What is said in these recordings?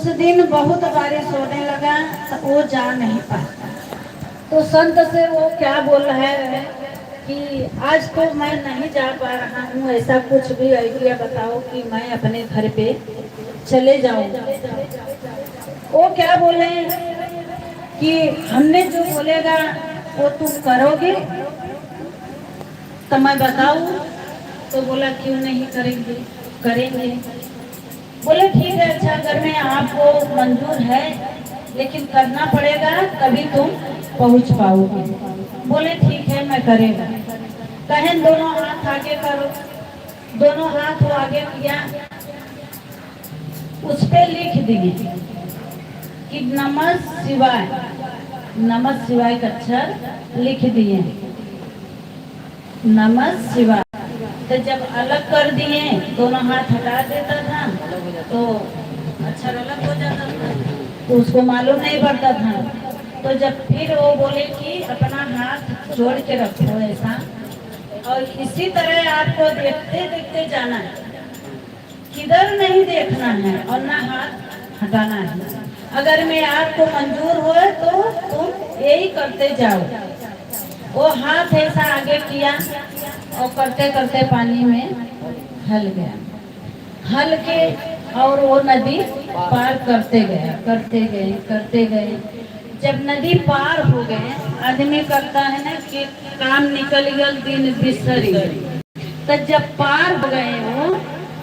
उस दिन बहुत बारिश होने लगा तो वो जा नहीं पाता। तो संत से वो क्या बोल रहा है कि आज तो मैं नहीं जा पा रहा हूँ, ऐसा कुछ भी आइडिया बताओ कि मैं अपने घर पे चले जाऊँ। वो क्या बोले कि हमने जो बोलेगा वो तुम करोगे तो मैं बताऊँ। तो बोला क्यों नहीं करेंगे, करेंगे। बोले ठीक है, अच्छा अगर मैं आपको मंजूर है लेकिन करना पड़ेगा तभी तुम पहुंच पाओगे। बोले ठीक है मैं करेगा। कहें दोनों हाथ आगे करो। दोनों हाथ वो आगे किया, उस पे लिख दिए कि नमः शिवाय। नमः शिवाय का अक्षर लिख दिए, नमः शिवाय। तो जब अलग कर दिए, दोनों हाथ हटा देता था तो अक्षर अलग हो जाता था, तो उसको मालूम नहीं पड़ता था। तो जब फिर वो बोले कि अपना हाथ जोड़ के रखो ऐसा, और इसी तरह आपको देखते देखते जाना है, किधर नहीं देखना है और ना हाथ हटाना है। अगर मैं आपको मंजूर हो तो तुम यही करते जाओ। वो हाथ ऐसा आगे किया और करते करते पानी में हल गया, हल के और वो नदी पार करते गए करते गए करते गए। जब नदी पार हो गए, आदमी करता है ना कि काम निकल गया दिन बिसर गई। तो जब पार हो गए वो,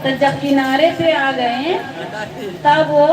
तो जब किनारे पे आ गए तब वो